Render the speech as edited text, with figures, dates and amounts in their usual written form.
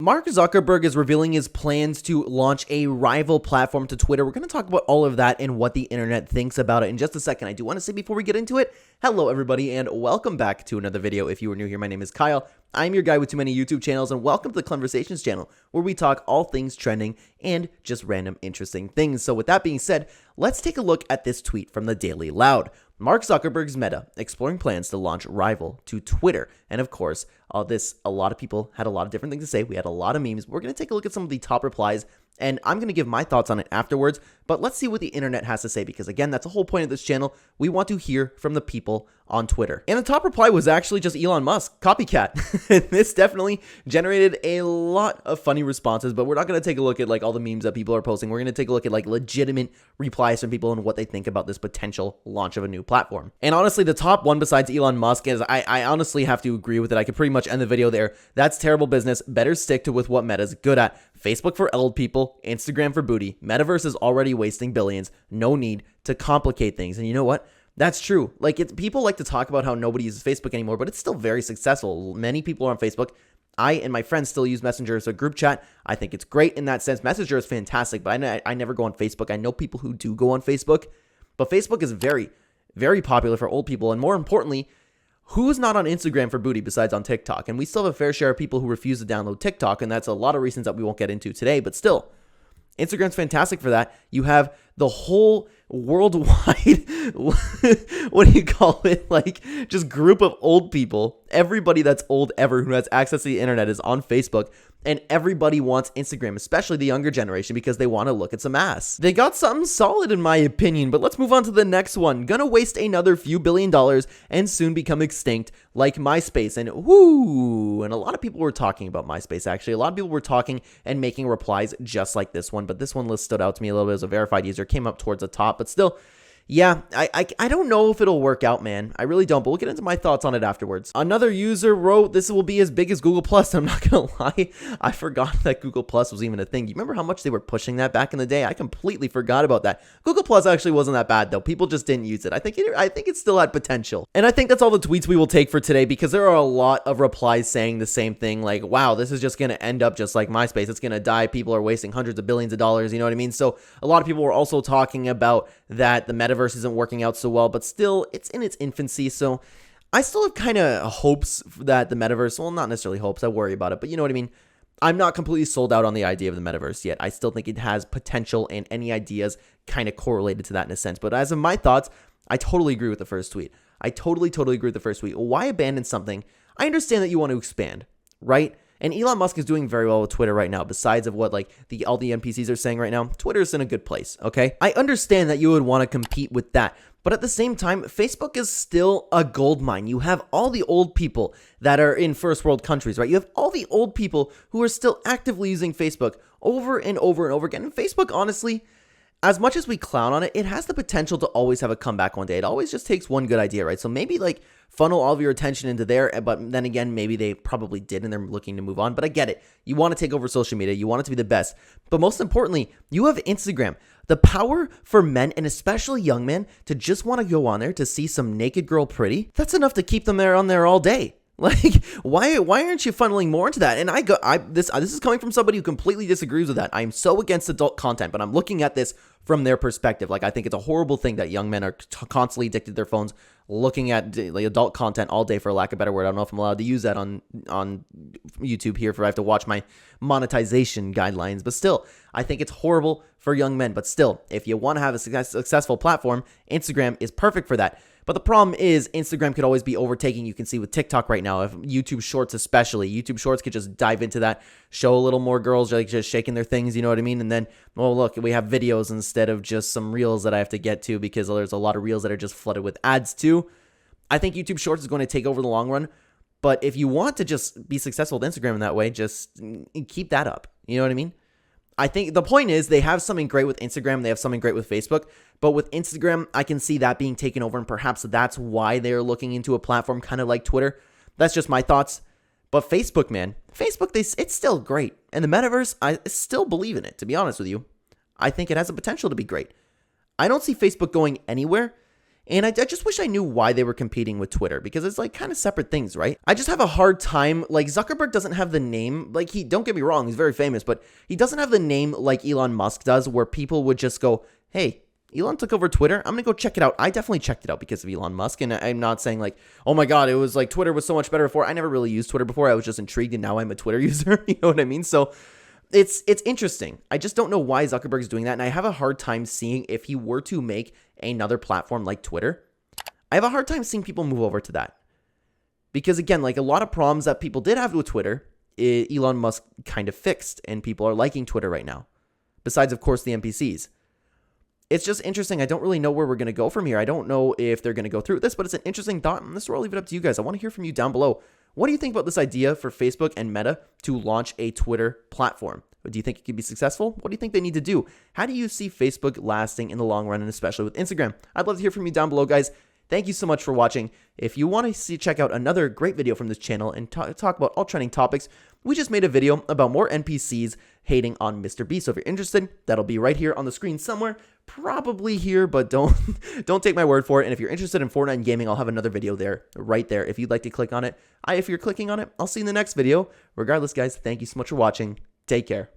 Mark Zuckerberg is revealing his plans to launch a rival platform to Twitter. We're going to talk about all of that and what the internet thinks about it in just a second. I do want to say before we get into it, hello everybody and welcome back to another video. If you are new here, my name is Kyle. I'm your guy with too many YouTube channels, and welcome to the Conversations channel, where we talk all things trending and just random interesting things. So with that being said, let's take a look at this tweet from the Daily Loud. Mark Zuckerberg's Meta exploring plans to launch rival to Twitter. And of course, a lot of people had a lot of different things to say. We had a lot of memes. We're going to take a look at some of the top replies, and I'm going to give my thoughts on it afterwards. But let's see what the internet has to say, because again, that's the whole point of this channel. We want to hear from the people on Twitter. And the top reply was actually just Elon Musk, copycat. This definitely generated a lot of funny responses, but we're not going to take a look at like all the memes that people are posting. We're going to take a look at like legitimate replies from people and what they think about this potential launch of a new platform. And honestly, the top one besides Elon Musk is, I honestly have to agree with it. I could pretty much end the video there. That's terrible business. Better stick to with what Meta's good at. Facebook for old people, Instagram for booty. Metaverse is already wasting billions. No need to complicate things. And you know what? That's true. Like, people like to talk about how nobody uses Facebook anymore, but it's still very successful. Many people are on Facebook. I and my friends still use Messenger as a group chat. I think it's great in that sense. Messenger is fantastic, but I never go on Facebook. I know people who do go on Facebook, but Facebook is very, very popular for old people. And more importantly, who's not on Instagram for booty besides on TikTok? And we still have a fair share of people who refuse to download TikTok, and that's a lot of reasons that we won't get into today, but still, Instagram's fantastic for that. You have the whole worldwide, what do you call it? Like, just group of old people. Everybody that's old ever who has access to the internet is on Facebook. And everybody wants Instagram, especially the younger generation, because they want to look at some ass. They got something solid in my opinion, but let's move on to the next one. Gonna waste another few $1 billion and soon become extinct like MySpace. And whoo, and a lot of people were talking about MySpace actually. A lot of people were talking and making replies just like this one, but this one list stood out to me a little bit as a verified user, came up towards the top, but still, yeah, I don't know if it'll work out, man. I really don't, but we'll get into my thoughts on it afterwards. Another user wrote, this will be as big as Google Plus. I'm not gonna lie, I forgot that Google Plus was even a thing. You remember how much they were pushing that back in the day? I completely forgot about that. Google Plus actually wasn't that bad though. People just didn't use it. I think it still had potential. And I think that's all the tweets we will take for today, because there are a lot of replies saying the same thing, like, wow, this is just gonna end up just like MySpace. It's gonna die. People are wasting hundreds of billions of dollars. You know what I mean? So a lot of people were also talking about that the metaverse isn't working out so well, but still, it's in its infancy. So I still have kind of hopes that the metaverse, well, not necessarily hopes, I worry about it, but you know what I mean? I'm not completely sold out on the idea of the metaverse yet. I still think it has potential, and any ideas kind of correlated to that in a sense. But as of my thoughts, I totally agree with the first tweet. I totally agree with the first tweet. Why abandon something? I understand that you want to expand, right? And Elon Musk is doing very well with Twitter right now. Besides of what like all the NPCs are saying right now, Twitter's in a good place, okay? I understand that you would want to compete with that. But at the same time, Facebook is still a gold mine. You have all the old people that are in first world countries, right? You have all the old people who are still actively using Facebook over and over and over again. And Facebook, honestly, as much as we clown on it, it has the potential to always have a comeback one day. It always just takes one good idea, right? So maybe like funnel all of your attention into there, but then again, maybe they probably did and they're looking to move on. But I get it. You want to take over social media. You want it to be the best. But most importantly, you have Instagram. The power for men, and especially young men, to just want to go on there to see some naked girl pretty, that's enough to keep them there on there all day. Like, why aren't you funneling more into that? And this is coming from somebody who completely disagrees with that. I'm so against adult content, but I'm looking at this from their perspective. Like, I think it's a horrible thing that young men are constantly addicted to their phones, looking at like adult content all day, for lack of a better word. I don't know if I'm allowed to use that on YouTube here, for I have to watch my monetization guidelines, but still, I think it's horrible for young men. But still, if you want to have a successful platform, Instagram is perfect for that. But the problem is Instagram could always be overtaking. You can see with TikTok right now, if YouTube Shorts especially. YouTube Shorts could just dive into that, show a little more girls like just shaking their things, you know what I mean? And then, well, look, we have videos instead of just some reels that I have to get to, because there's a lot of reels that are just flooded with ads too. I think YouTube Shorts is going to take over the long run. But if you want to just be successful with Instagram in that way, just keep that up. You know what I mean? I think the point is they have something great with Instagram. They have something great with Facebook. But with Instagram, I can see that being taken over, and perhaps that's why they're looking into a platform kind of like Twitter. That's just my thoughts. But Facebook, man, Facebook, it's still great. And the metaverse, I still believe in it, to be honest with you. I think it has the potential to be great. I don't see Facebook going anywhere. And I just wish I knew why they were competing with Twitter, because it's like kind of separate things, right? I just have a hard time, like Zuckerberg doesn't have the name, like don't get me wrong, he's very famous, but he doesn't have the name like Elon Musk does, where people would just go, hey, Elon took over Twitter, I'm gonna go check it out. I definitely checked it out because of Elon Musk, and I'm not saying like, oh my god, it was like Twitter was so much better before. I never really used Twitter before, I was just intrigued, and now I'm a Twitter user, you know what I mean? So it's interesting. I just don't know why Zuckerberg's doing that, and I have a hard time seeing if he were to make another platform like Twitter, I have a hard time seeing people move over to that. Because again, like a lot of problems that people did have with Twitter, Elon Musk kind of fixed, and people are liking Twitter right now. Besides, of course, the NPCs. It's just interesting. I don't really know where we're going to go from here. I don't know if they're going to go through with this, but it's an interesting thought, and this is where I'll leave it up to you guys. I want to hear from you down below. What do you think about this idea for Facebook and Meta to launch a Twitter platform? Do you think it could be successful? What do you think they need to do? How do you see Facebook lasting in the long run, and especially with Instagram? I'd love to hear from you down below, guys. Thank you so much for watching. If you want to check out another great video from this channel and talk about all trending topics, we just made a video about more NPCs hating on Mr. Beast. So if you're interested, that'll be right here on the screen somewhere. Probably here, but don't take my word for it. And if you're interested in Fortnite and gaming, I'll have another video there, right there. If you'd like to click on it, if you're clicking on it, I'll see you in the next video. Regardless, guys, thank you so much for watching. Take care.